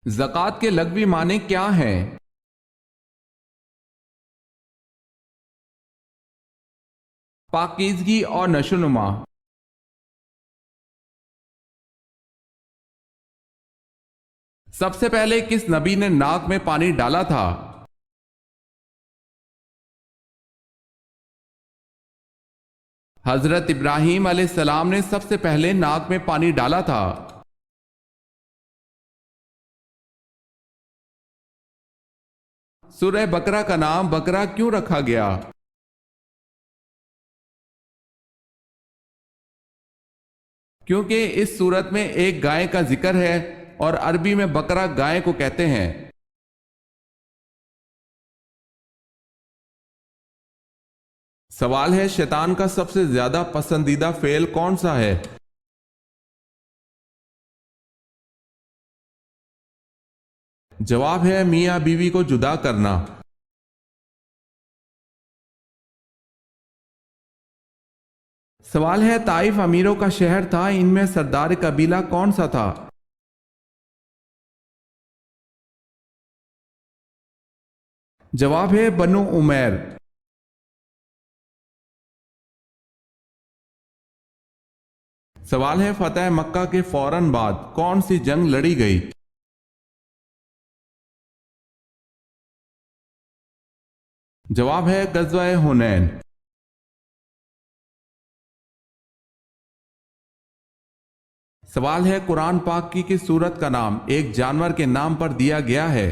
زکوٰۃ کے لغوی معنی کیا ہیں؟ پاکیزگی اور نشوونما۔ سب سے پہلے کس نبی نے ناک میں پانی ڈالا تھا؟ حضرت ابراہیم علیہ السلام نے سب سے پہلے ناک میں پانی ڈالا تھا۔ سورہ بقرہ کا نام بقرہ کیوں رکھا گیا؟ کیونکہ اس سورت میں ایک گائے کا ذکر ہے اور عربی میں بقرہ گائے کو کہتے ہیں۔ سوال ہے، شیطان کا سب سے زیادہ پسندیدہ فعل کون سا ہے؟ جواب ہے میاں بیوی کو جدا کرنا۔ سوال ہے، طائف امیروں کا شہر تھا، ان میں سردار قبیلہ کون سا تھا؟ جواب ہے بنو عمیر۔ سوال ہے، فتح مکہ کے فوراً بعد کون سی جنگ لڑی گئی؟ جواب ہے غزوہ حنین۔ سوال ہے، قرآن پاک کی کس سورت کا نام ایک جانور کے نام پر دیا گیا ہے؟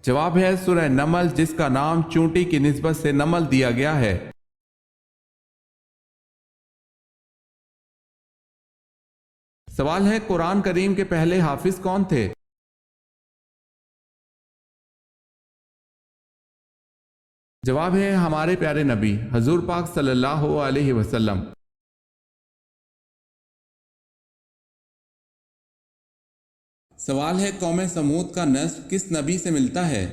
جواب ہے سورہ نمل، جس کا نام چونٹی کی نسبت سے نمل دیا گیا ہے۔ سوال ہے، قرآن کریم کے پہلے حافظ کون تھے؟ جواب ہے ہمارے پیارے نبی حضور پاک صلی اللہ علیہ وسلم۔ سوال ہے، قوم سمود کا نسب کس نبی سے ملتا ہے؟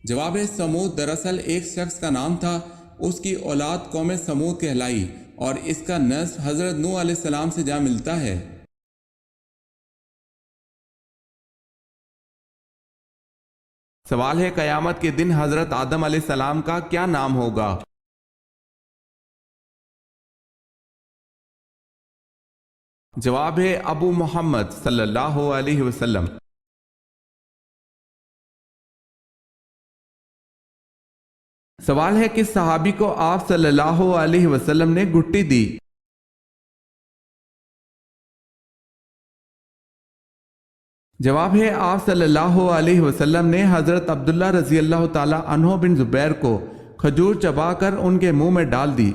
جواب ہے سمود دراصل ایک شخص کا نام تھا، اس کی اولاد قوم سمود کہلائی اور اس کا نسب حضرت نوح علیہ السلام سے جا ملتا ہے۔ سوال ہے، قیامت کے دن حضرت آدم علیہ السلام کا کیا نام ہوگا؟ جواب ہے ابو محمد صلی اللہ علیہ وسلم۔ سوال ہے، کس صحابی کو آپ صلی اللہ علیہ وسلم نے گھٹی دی؟ جواب ہے آپ صلی اللہ علیہ وسلم نے حضرت عبداللہ رضی اللہ تعالی عنہ بن زبیر کو کھجور چبا کر ان کے منہ میں ڈال دی۔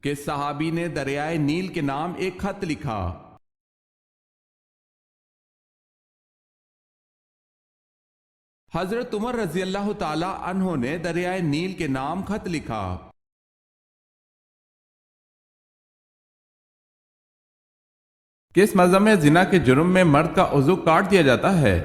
کس صحابی نے دریائے نیل کے نام ایک خط لکھا؟ حضرت عمر رضی اللہ تعالی عنہ نے دریائے نیل کے نام خط لکھا۔ کس مذہب میں زنا کے جرم میں مرد کا عضو کاٹ دیا جاتا ہے؟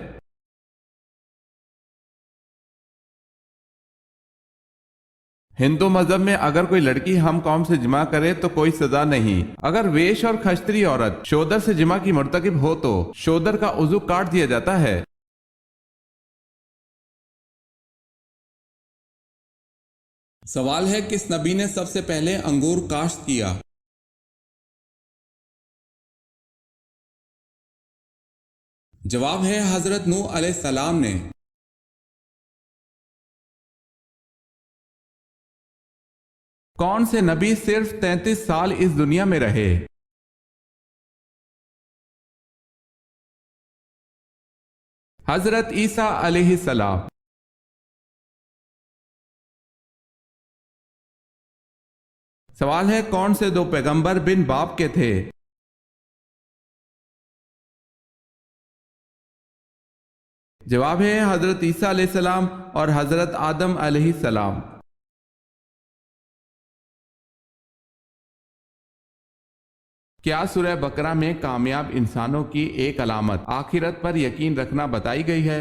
ہندو مذہب میں اگر کوئی لڑکی ہم قوم سے جمع کرے تو کوئی سزا نہیں، اگر ویش اور کھشتری عورت شودر سے جمع کی مرتکب ہو تو شودر کا عضو کاٹ دیا جاتا ہے۔ سوال ہے، کس نبی نے سب سے پہلے انگور کاشت کیا؟ جواب ہے حضرت نوح علیہ السلام نے۔ کون سے نبی صرف 33 سال اس دنیا میں رہے؟ حضرت عیسیٰ علیہ السلام۔ سوال ہے، کون سے دو پیغمبر بن باپ کے تھے؟ جواب ہے حضرت عیسیٰ علیہ السلام اور حضرت آدم علیہ السلام۔ کیا سورہ بقرہ میں کامیاب انسانوں کی ایک علامت آخرت پر یقین رکھنا بتائی گئی ہے؟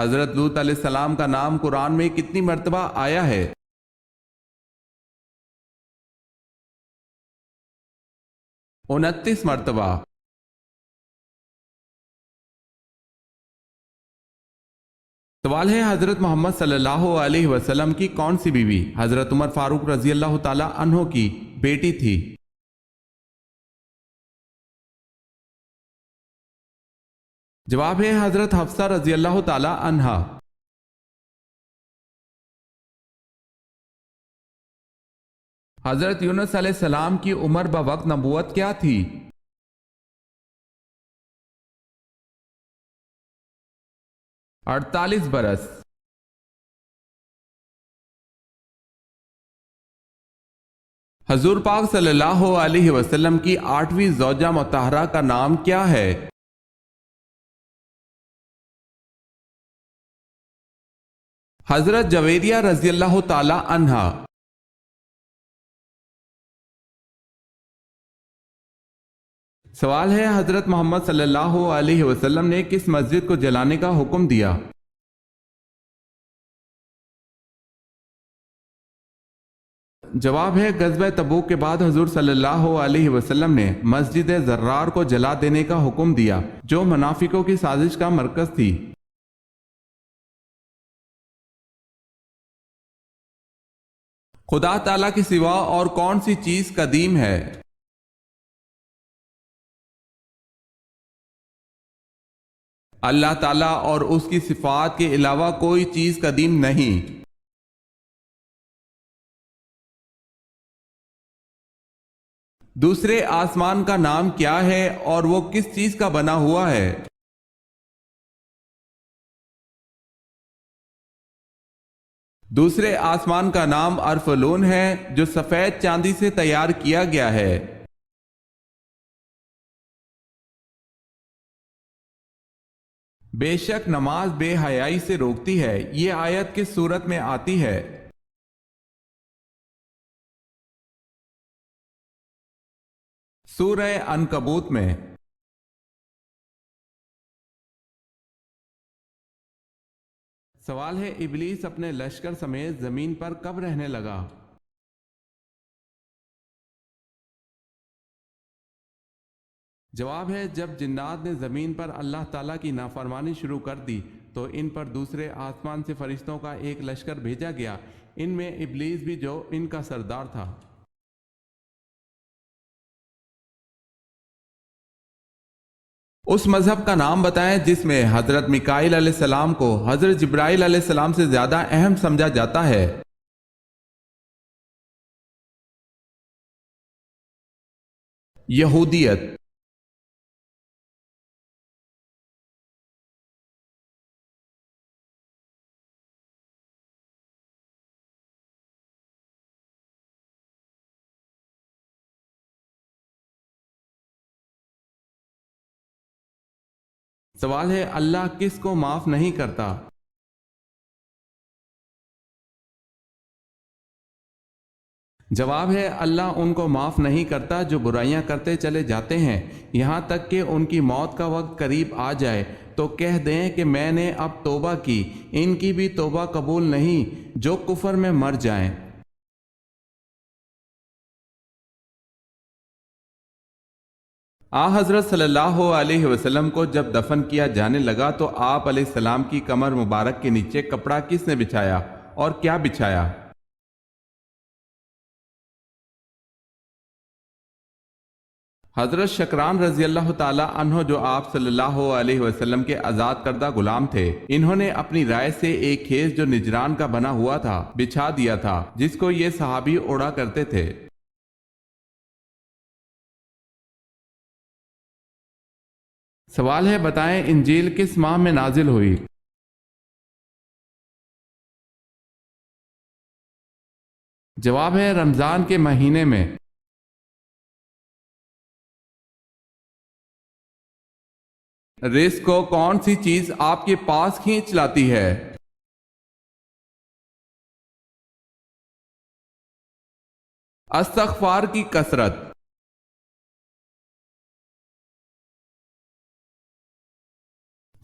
حضرت لوط علیہ السلام کا نام قرآن میں کتنی مرتبہ آیا ہے؟ 29 مرتبہ۔ سوال ہے حضرت محمد صلی اللہ علیہ وسلم کی کون سی بیوی حضرت عمر فاروق رضی اللہ تعالی عنہ کی بیٹی تھی؟ جواب ہے حضرت حفصہ رضی اللہ تعالی عنہا۔ حضرت یونس علیہ السلام کی عمر بوقت نبوت کیا تھی؟ 48 برس۔ حضور پاک صلی اللہ علیہ وسلم کی 8ویں زوجہ مطہرہ کا نام کیا ہے؟ حضرت جویریہ رضی اللہ تعالی عنہا۔ سوال ہے حضرت محمد صلی اللہ علیہ وسلم نے کس مسجد کو جلانے کا حکم دیا؟ جواب ہے غزوہ تبوک کے بعد حضور صلی اللہ علیہ وسلم نے مسجد زرار کو جلا دینے کا حکم دیا جو منافقوں کی سازش کا مرکز تھی۔ خدا تعالیٰ کے سوا اور کون سی چیز قدیم ہے؟ اللہ تعالیٰ اور اس کی صفات کے علاوہ کوئی چیز قدیم نہیں۔ دوسرے آسمان کا نام کیا ہے اور وہ کس چیز کا بنا ہوا ہے؟ دوسرے آسمان کا نام ارفلون ہے جو سفید چاندی سے تیار کیا گیا ہے۔ بے شک نماز بے حیائی سے روکتی ہے، یہ آیت کس صورت میں آتی ہے؟ سورہ عنکبوت میں۔ سوال ہے ابلیس اپنے لشکر سمیت زمین پر کب رہنے لگا؟ جواب ہے جب جنات نے زمین پر اللہ تعالیٰ کی نافرمانی شروع کر دی تو ان پر دوسرے آسمان سے فرشتوں کا ایک لشکر بھیجا گیا، ان میں ابلیس بھی جو ان کا سردار تھا۔ اس مذہب کا نام بتائیں جس میں حضرت میکائیل علیہ السلام کو حضرت جبرائیل علیہ السلام سے زیادہ اہم سمجھا جاتا ہے۔ یہودیت۔ سوال ہے اللہ کس کو معاف نہیں کرتا؟ جواب ہے اللہ ان کو معاف نہیں کرتا جو برائیاں کرتے چلے جاتے ہیں یہاں تک کہ ان کی موت کا وقت قریب آ جائے تو کہہ دیں کہ میں نے اب توبہ کی، ان کی بھی توبہ قبول نہیں جو کفر میں مر جائیں۔ حضرت صلی اللہ علیہ وسلم کو جب دفن کیا جانے لگا تو آپ علیہ السلام کی کمر مبارک کے نیچے کپڑا کس نے بچھایا اور کیا بچھایا؟ حضرت شکران رضی اللہ تعالی عنہ جو آپ صلی اللہ علیہ وسلم کے آزاد کردہ غلام تھے، انہوں نے اپنی رائے سے ایک خیز جو نجران کا بنا ہوا تھا بچھا دیا تھا جس کو یہ صحابی اوڑا کرتے تھے۔ سوال ہے بتائیں انجیل کس ماہ میں نازل ہوئی؟ جواب ہے رمضان کے مہینے میں۔ رزق کو کون سی چیز آپ کے پاس کھینچ لاتی ہے؟ استغفار کی کثرت۔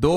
2,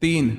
3,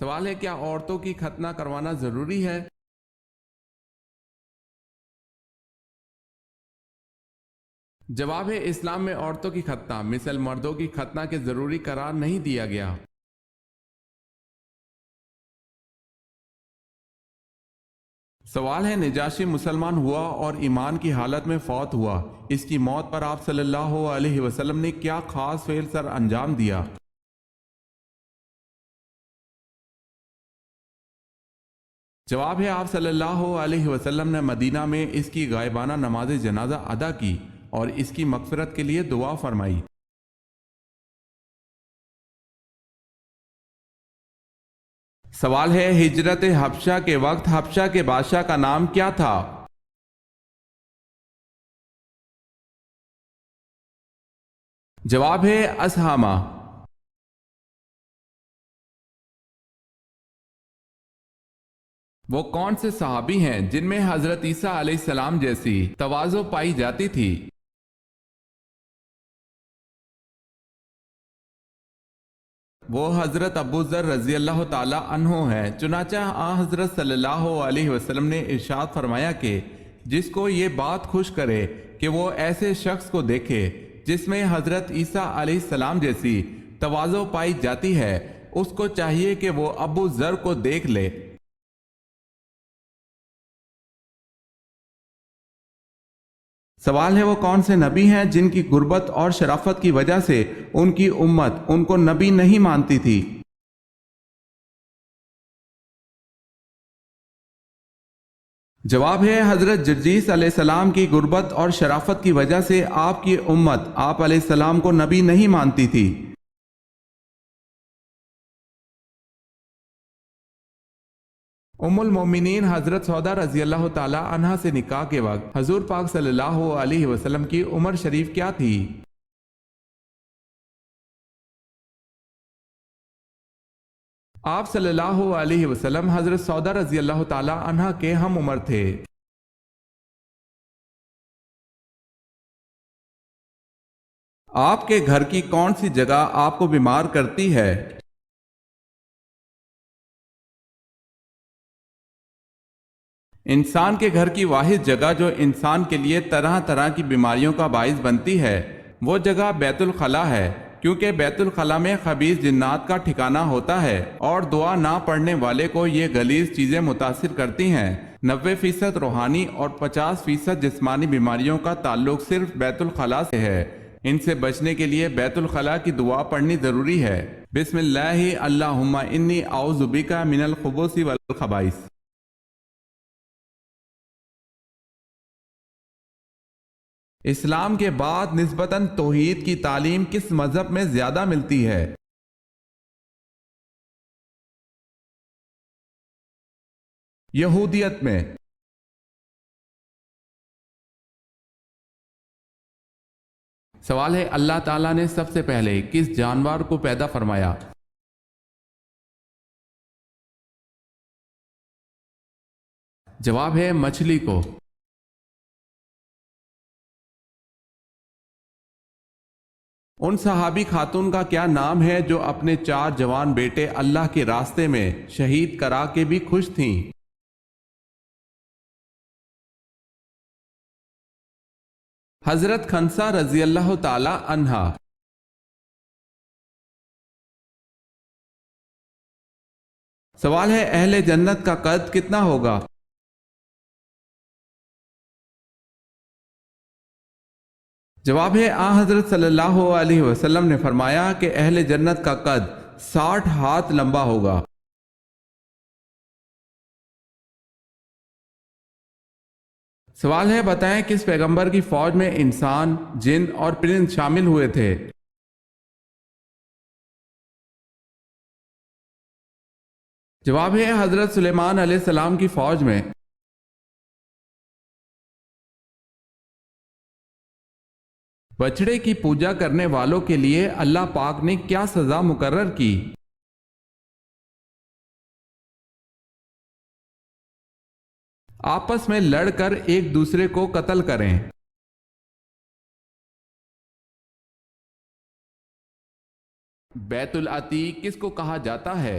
سوال ہے کیا عورتوں کی ختنہ کروانا ضروری ہے؟ جواب ہے اسلام میں عورتوں کی ختنہ مثل مردوں کی ختنہ کے ضروری قرار نہیں دیا گیا۔ سوال ہے نجاشی مسلمان ہوا اور ایمان کی حالت میں فوت ہوا، اس کی موت پر آپ صلی اللہ علیہ وسلم نے کیا خاص فعل سر انجام دیا؟ جواب ہے آپ صلی اللہ علیہ وسلم نے مدینہ میں اس کی غائبانہ نماز جنازہ ادا کی اور اس کی مغفرت کے لیے دعا فرمائی۔ سوال ہے ہجرت حبشہ کے وقت حبشہ کے بادشاہ کا نام کیا تھا؟ جواب ہے اسہامہ۔ وہ کون سے صحابی ہیں جن میں حضرت عیسیٰ علیہ السلام جیسی تواضع پائی جاتی تھی؟ وہ حضرت ابو ذر رضی اللہ تعالی عنہ ہیں۔ چنانچہ حضرت صلی اللہ علیہ وسلم نے ارشاد فرمایا کہ جس کو یہ بات خوش کرے کہ وہ ایسے شخص کو دیکھے جس میں حضرت عیسیٰ علیہ السلام جیسی تواضع پائی جاتی ہے، اس کو چاہیے کہ وہ ابو ذر کو دیکھ لے۔ سوال ہے وہ کون سے نبی ہیں جن کی غربت اور شرافت کی وجہ سے ان کی امت ان کو نبی نہیں مانتی تھی؟ جواب ہے حضرت جرجیس علیہ السلام کی غربت اور شرافت کی وجہ سے آپ کی امت آپ علیہ السلام کو نبی نہیں مانتی تھی۔ ام المومنین حضرت سودا رضی اللہ تعالی عنہا سے نکاح کے وقت حضور پاک صلی اللہ علیہ وسلم کی عمر شریف کیا تھی؟ آپ صلی اللہ علیہ وسلم حضرت سودا رضی اللہ تعالی عنہا کے ہم عمر تھے۔ آپ کے گھر کی کون سی جگہ آپ کو بیمار کرتی ہے؟ انسان کے گھر کی واحد جگہ جو انسان کے لیے طرح طرح کی بیماریوں کا باعث بنتی ہے وہ جگہ بیت الخلاء ہے، کیونکہ بیت الخلاء میں خبیث جنات کا ٹھکانہ ہوتا ہے اور دعا نہ پڑھنے والے کو یہ غلیظ چیزیں متاثر کرتی ہیں۔ 90% روحانی اور 50% جسمانی بیماریوں کا تعلق صرف بیت الخلاء سے ہے۔ ان سے بچنے کے لیے بیت الخلاء کی دعا پڑھنی ضروری ہے۔ بسم اللہ اللہم انی اعوذ بک من الخبث والخبائث۔ اسلام کے بعد نسبتاً توحید کی تعلیم کس مذہب میں زیادہ ملتی ہے؟ یہودیت میں۔ سوال ہے اللہ تعالیٰ نے سب سے پہلے کس جانور کو پیدا فرمایا؟ جواب ہے مچھلی کو۔ ان صحابی خاتون کا کیا نام ہے جو اپنے 4 جوان بیٹے اللہ کے راستے میں شہید کرا کے بھی خوش تھیں؟ حضرت خنسا رضی اللہ تعالی عنہا۔ سوال ہے اہل جنت کا قد کتنا ہوگا؟ جواب ہے حضرت صلی اللہ علیہ وسلم نے فرمایا کہ اہل جنت کا قد 60 ہاتھ لمبا ہوگا۔ سوال ہے بتائیں کس پیغمبر کی فوج میں انسان، جن اور پرند شامل ہوئے تھے؟ جواب ہے حضرت سلیمان علیہ السلام کی فوج میں۔ بچڑے کی پوجا کرنے والوں کے لیے اللہ پاک نے کیا سزا مقرر کی؟ آپس میں لڑ کر ایک دوسرے کو قتل کریں۔ بیت العتیق کس کو کہا جاتا ہے؟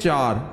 4।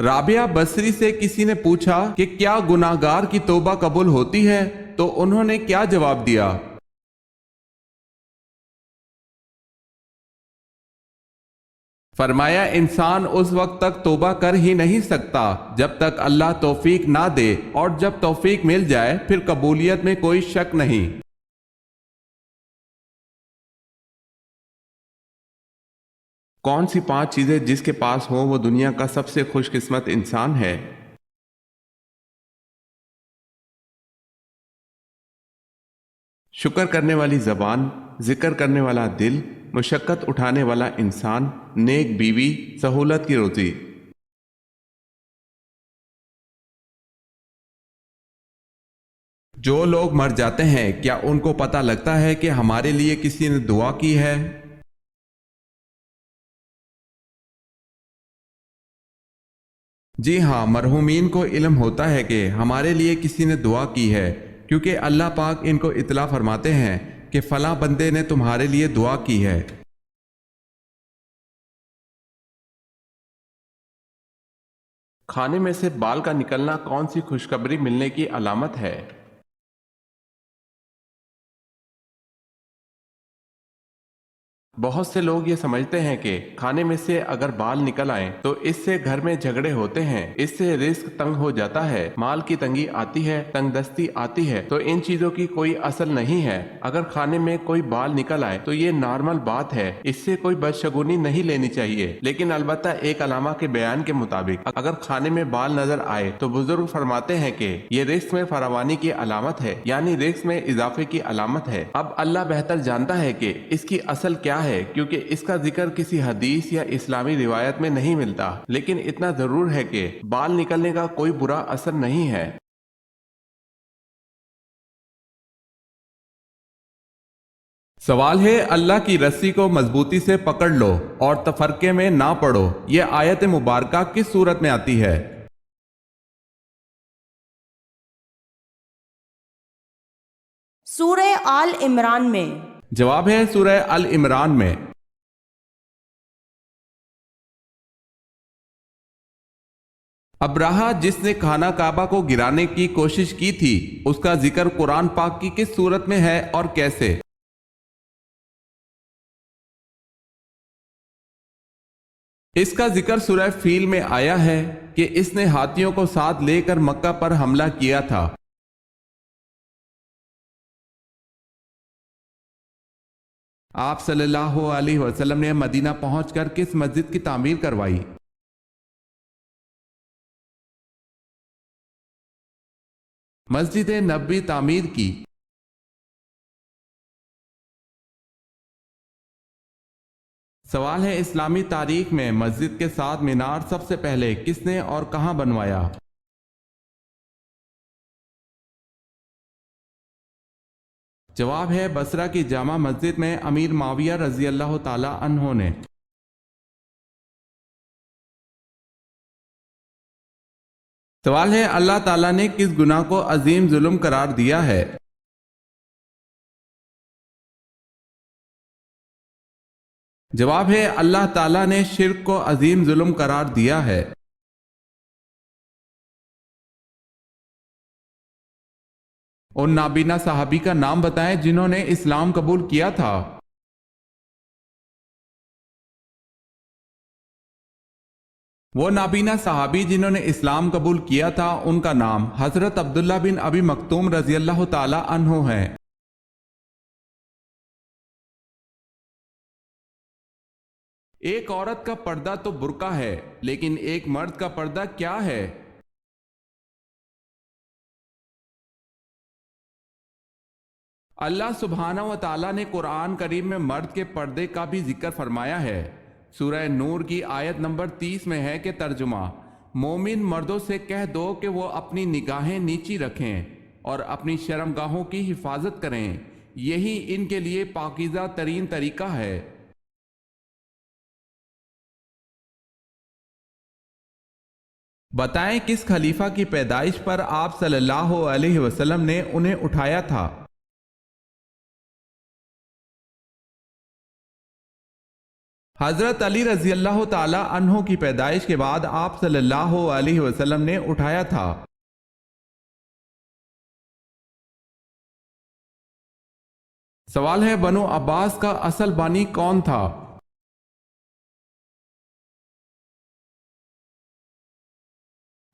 رابعہ بصری سے کسی نے پوچھا کہ کیا گناہگار کی توبہ قبول ہوتی ہے تو انہوں نے کیا جواب دیا؟ فرمایا انسان اس وقت تک توبہ کر ہی نہیں سکتا جب تک اللہ توفیق نہ دے، اور جب توفیق مل جائے پھر قبولیت میں کوئی شک نہیں۔ کون سی 5 چیزیں جس کے پاس ہوں وہ دنیا کا سب سے خوش قسمت انسان ہے؟ شکر کرنے والی زبان، ذکر کرنے والا دل، مشقت اٹھانے والا انسان، نیک بیوی، سہولت کی روزی۔ جو لوگ مر جاتے ہیں کیا ان کو پتہ لگتا ہے کہ ہمارے لیے کسی نے دعا کی ہے؟ جی ہاں، مرحومین کو علم ہوتا ہے کہ ہمارے لیے کسی نے دعا کی ہے، کیونکہ اللہ پاک ان کو اطلاع فرماتے ہیں کہ فلاں بندے نے تمہارے لیے دعا کی ہے۔ کھانے میں سے بال کا نکلنا کون سی خوشخبری ملنے کی علامت ہے؟ بہت سے لوگ یہ سمجھتے ہیں کہ کھانے میں سے اگر بال نکل آئیں تو اس سے گھر میں جھگڑے ہوتے ہیں، اس سے رزق تنگ ہو جاتا ہے، مال کی تنگی آتی ہے، تنگ دستی آتی ہے۔ تو ان چیزوں کی کوئی اصل نہیں ہے۔ اگر کھانے میں کوئی بال نکل آئے تو یہ نارمل بات ہے، اس سے کوئی بدشگونی نہیں لینی چاہیے، لیکن البتہ ایک علامہ کے بیان کے مطابق اگر کھانے میں بال نظر آئے تو بزرگ فرماتے ہیں کہ یہ رزق میں فراوانی کی علامت ہے، یعنی رزق میں اضافے کی علامت ہے۔ اب اللہ بہتر جانتا ہے کہ اس کی اصل کیا ہے، کیونکہ اس کا ذکر کسی حدیث یا اسلامی روایت میں نہیں ملتا، لیکن اتنا ضرور ہے کہ بال نکلنے کا کوئی برا اثر نہیں ہے۔ سوال ہے اللہ کی رسی کو مضبوطی سے پکڑ لو اور تفرقے میں نہ پڑو، یہ آیت مبارکہ کس صورت میں آتی ہے؟ سورہ آل عمران میں۔ جواب ہے سورہ ال عمران میں۔ ابراہہ جس نے خانہ کعبہ کو گرانے کی کوشش کی تھی، اس کا ذکر قرآن پاک کی کس صورت میں ہے اور کیسے؟ اس کا ذکر سورہ فیل میں آیا ہے کہ اس نے ہاتھیوں کو ساتھ لے کر مکہ پر حملہ کیا تھا۔ آپ صلی اللہ علیہ وسلم نے مدینہ پہنچ کر کس مسجد کی تعمیر کروائی؟ مسجد نبوی تعمیر کی۔ سوال ہے اسلامی تاریخ میں مسجد کے ساتھ مینار سب سے پہلے کس نے اور کہاں بنوایا؟ جواب ہے بصرہ کی جامع مسجد میں امیر معاویہ رضی اللہ تعالی عنہ نے۔ سوال ہے اللہ تعالیٰ نے کس گناہ کو عظیم ظلم قرار دیا ہے؟ جواب ہے اللہ تعالیٰ نے شرک کو عظیم ظلم قرار دیا ہے۔ ان نابینا صحابی کا نام بتائیں جنہوں نے اسلام قبول کیا تھا۔ وہ نابینا صحابی جنہوں نے اسلام قبول کیا تھا ان کا نام حضرت عبداللہ بن ابی مکتوم رضی اللہ تعالی عنہ ہے۔ ایک عورت کا پردہ تو برقع ہے، لیکن ایک مرد کا پردہ کیا ہے؟ اللہ سبحانہ و تعالیٰ نے قرآن کریم میں مرد کے پردے کا بھی ذکر فرمایا ہے۔ سورہ نور کی آیت نمبر 30 میں ہے کہ ترجمہ: مومن مردوں سے کہہ دو کہ وہ اپنی نگاہیں نیچی رکھیں اور اپنی شرمگاہوں کی حفاظت کریں، یہی ان کے لیے پاکیزہ ترین طریقہ ہے۔ بتائیں کس خلیفہ کی پیدائش پر آپ صلی اللہ علیہ وسلم نے انہیں اٹھایا تھا؟ حضرت علی رضی اللہ تعالی عنہ کی پیدائش کے بعد آپ صلی اللہ علیہ وسلم نے اٹھایا تھا۔ سوال ہے بنو عباس کا اصل بانی کون تھا؟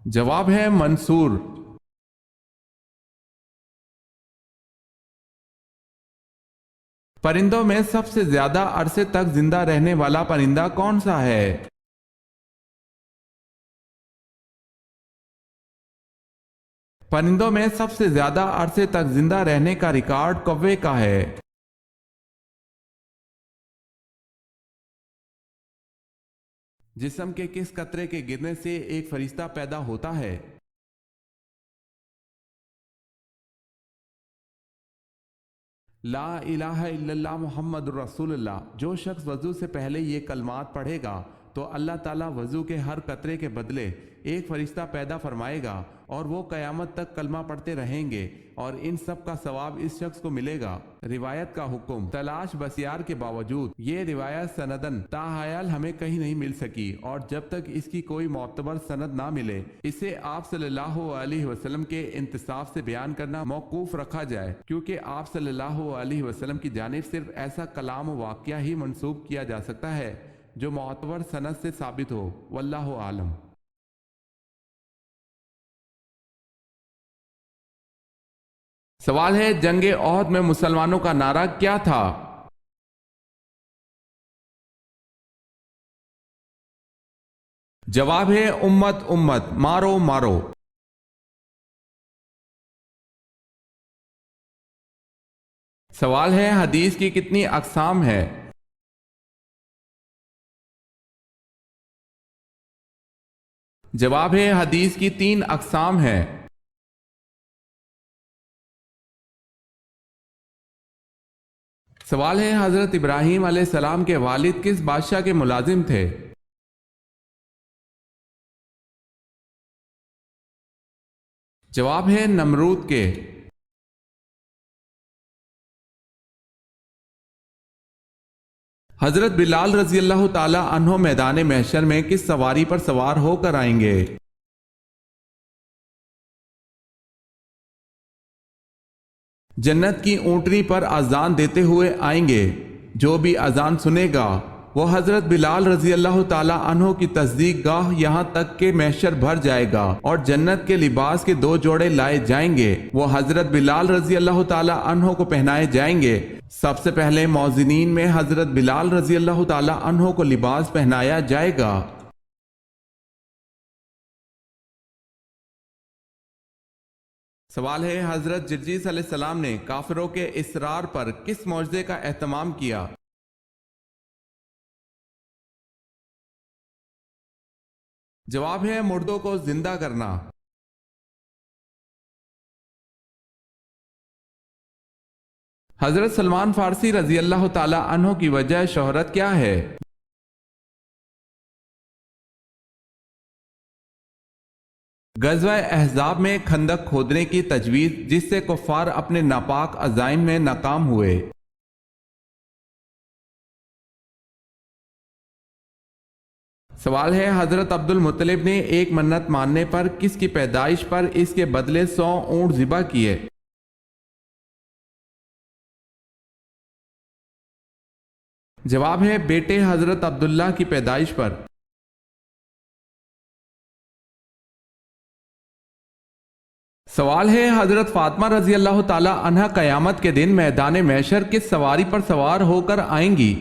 جواب ہے منصور۔ پرندوں میں سب سے زیادہ عرصے تک زندہ رہنے والا پرندہ کون سا ہے؟ پرندوں میں سب سے زیادہ عرصے تک زندہ رہنے کا ریکارڈ کوے کا ہے۔ جسم کے کس قطرے کے گرنے سے ایک فرشتہ پیدا ہوتا ہے؟ لا الہ الا اللہ محمد رسول اللہ۔ جو شخص وضو سے پہلے یہ کلمات پڑھے گا تو اللہ تعالیٰ وضو کے ہر قطرے کے بدلے ایک فرشتہ پیدا فرمائے گا اور وہ قیامت تک کلمہ پڑھتے رہیں گے اور ان سب کا ثواب اس شخص کو ملے گا۔ روایت کا حکم تلاش بسیار کے باوجود یہ روایت سندن تاحیال ہمیں کہیں نہیں مل سکی، اور جب تک اس کی کوئی معتبر سند نہ ملے اسے آپ صلی اللہ علیہ وسلم کے انتصاف سے بیان کرنا موقوف رکھا جائے، کیونکہ آپ صلی اللہ علیہ وسلم کی جانب صرف ایسا کلام و واقعہ ہی منسوب کیا جا سکتا ہے جو معتبر سند سے ثابت ہو۔ واللہ عالم۔ سوال ہے جنگ احد میں مسلمانوں کا نعرہ کیا تھا؟ جواب ہے امت امت، مارو مارو۔ سوال ہے حدیث کی کتنی اقسام ہے؟ جواب ہے حدیث کی 3 اقسام ہیں۔ سوال ہے حضرت ابراہیم علیہ السلام کے والد کس بادشاہ کے ملازم تھے؟ جواب ہے نمرود کے۔ حضرت بلال رضی اللہ تعالی عنہ میدان محشر میں کس سواری پر سوار ہو کر آئیں گے؟ جنت کی اونٹنی پر اذان دیتے ہوئے آئیں گے۔ جو بھی اذان سنے گا وہ حضرت بلال رضی اللہ تعالی عنہ کی تصدیق گاہ یہاں تک کہ محشر بھر جائے گا اور جنت کے لباس کے 2 جوڑے لائے جائیں گے، وہ حضرت بلال رضی اللہ تعالی عنہ کو پہنائے جائیں گے۔ سب سے پہلے موذنین میں حضرت بلال رضی اللہ تعالی عنہ کو لباس پہنایا جائے گا۔ سوال ہے حضرت جرجیس علیہ السلام نے کافروں کے اصرار پر کس معجزے کا اہتمام کیا؟ جواب ہے مردوں کو زندہ کرنا۔ حضرت سلمان فارسی رضی اللہ تعالی عنہ کی وجہ شہرت کیا ہے؟ غزوہ احزاب میں خندق کھودنے کی تجویز جس سے کفار اپنے ناپاک عزائم میں ناکام ہوئے۔ سوال ہے حضرت عبد المطلب نے ایک منت ماننے پر کس کی پیدائش پر اس کے بدلے 100 اونٹ ذبح کیے؟ جواب ہے بیٹے حضرت عبداللہ کی پیدائش پر۔ سوال ہے حضرت فاطمہ رضی اللہ تعالی عنہ قیامت کے دن میدان محشر کس سواری پر سوار ہو کر آئیں گی؟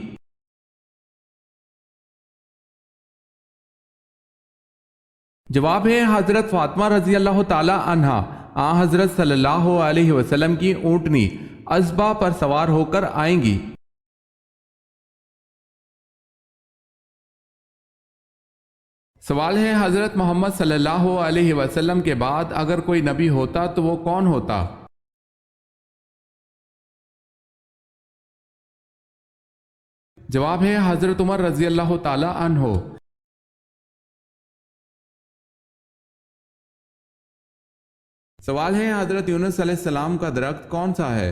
جواب ہے حضرت فاطمہ رضی اللہ تعالی عنہ حضرت صلی اللہ علیہ وسلم کی اونٹنی ازبا پر سوار ہو کر آئیں گی۔ سوال ہے حضرت محمد صلی اللہ علیہ وسلم کے بعد اگر کوئی نبی ہوتا تو وہ کون ہوتا؟ جواب ہے حضرت عمر رضی اللہ تعالی عنہ۔ سوال ہے حضرت یونس علیہ السلام کا درخت کون سا ہے؟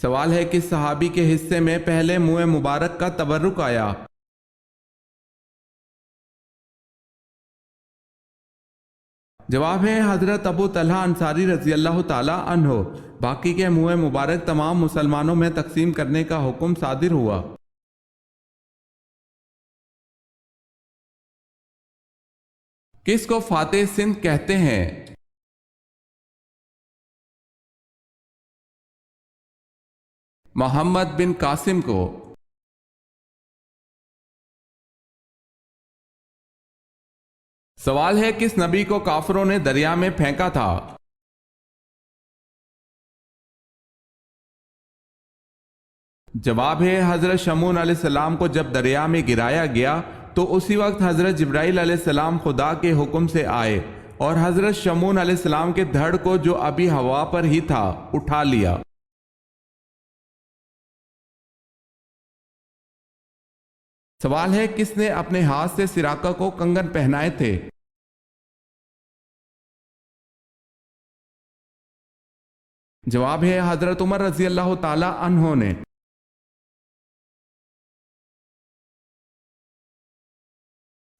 سوال ہے کس صحابی کے حصے میں پہلے منہ مبارک کا تبرک آیا؟ جواب ہے حضرت ابو طلحہ انصاری رضی اللہ تعالی عنہ۔ باقی کے منہ مبارک تمام مسلمانوں میں تقسیم کرنے کا حکم صادر ہوا۔ کس کو فاتح سندھ کہتے ہیں؟ محمد بن قاسم کو۔ سوال ہے کس نبی کو کافروں نے دریا میں پھینکا تھا؟ جواب ہے حضرت شمعون علیہ السلام کو جب دریا میں گرایا گیا تو اسی وقت حضرت جبرائیل علیہ السلام خدا کے حکم سے آئے اور حضرت شمعون علیہ السلام کے دھڑ کو جو ابھی ہوا پر ہی تھا اٹھا لیا۔ سوال ہے کس نے اپنے ہاتھ سے سراقہ کو کنگن پہنائے تھے؟ جواب ہے حضرت عمر رضی اللہ تعالی عنہ نے۔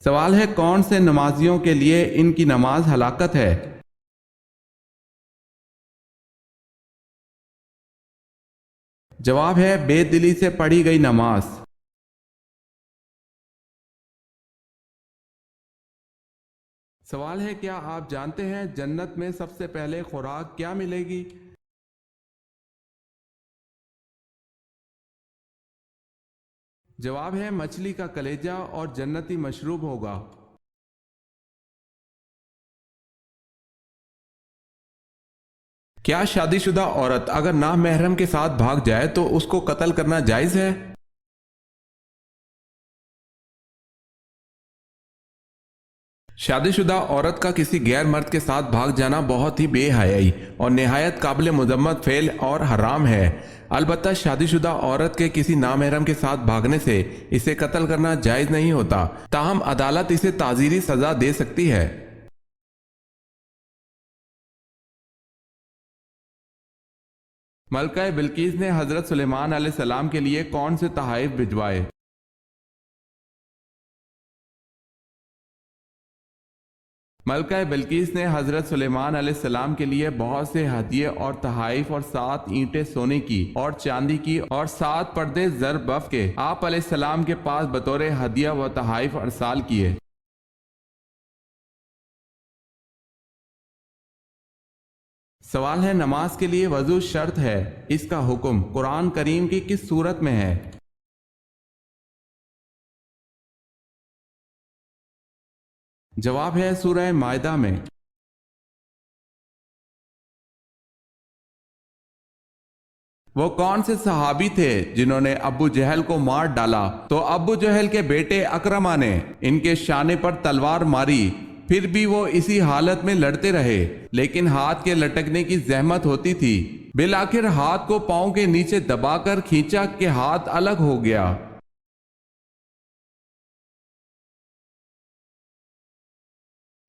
سوال ہے کون سے نمازیوں کے لیے ان کی نماز ہلاکت ہے؟ جواب ہے بے دلی سے پڑھی گئی نماز۔ سوال ہے کیا آپ جانتے ہیں جنت میں سب سے پہلے خوراک کیا ملے گی؟ جواب ہے مچھلی کا کلیجہ اور جنتی مشروب ہوگا۔ کیا شادی شدہ عورت اگر نامحرم کے ساتھ بھاگ جائے تو اس کو قتل کرنا جائز ہے؟ شادی شدہ عورت کا کسی غیر مرد کے ساتھ بھاگ جانا بہت ہی بے حیائی اور نہایت قابل مذمت فعل اور حرام ہے۔ البتہ شادی شدہ عورت کے کسی نامحرم کے ساتھ بھاگنے سے اسے قتل کرنا جائز نہیں ہوتا، تاہم عدالت اسے تعزیری سزا دے سکتی ہے۔ ملکہ بلقیس نے حضرت سلیمان علیہ السلام کے لیے کون سے تحائف بھجوائے؟ ملکہ بلقیس نے حضرت سلیمان علیہ السلام کے لیے بہت سے ہدیے اور تحائف اور 7 اینٹیں سونے کی اور چاندی کی اور 7 پردے زر بف کے آپ علیہ السلام کے پاس بطور ہدیہ و تحائف ارسال کیے۔ سوال ہے نماز کے لیے وضو شرط ہے، اس کا حکم قرآن کریم کی کس سورت میں ہے؟ جواب ہے سورہ مائدہ میں۔ وہ کون سے صحابی تھے جنہوں نے ابو جہل کو مار ڈالا تو ابو جہل کے بیٹے اکرمہ نے ان کے شانے پر تلوار ماری، پھر بھی وہ اسی حالت میں لڑتے رہے لیکن ہاتھ کے لٹکنے کی زحمت ہوتی تھی، بالآخر ہاتھ کو پاؤں کے نیچے دبا کر کھینچا کہ ہاتھ الگ ہو گیا۔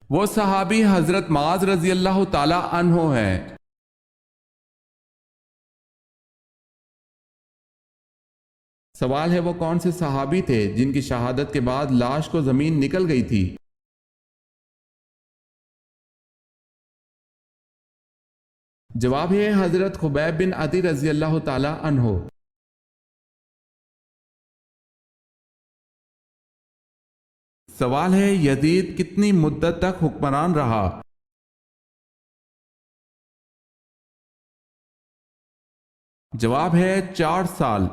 وہ صحابی حضرت معاذ رضی اللہ تعالی عنہ ہیں۔ سوال ہے وہ کون سے صحابی تھے جن کی شہادت کے بعد لاش کو زمین نکل گئی تھی؟ جواب ہے حضرت خبیب بن عدی رضی اللہ تعالی عنہ۔ سوال ہے یزید کتنی مدت تک حکمران رہا؟ جواب ہے 4 سال۔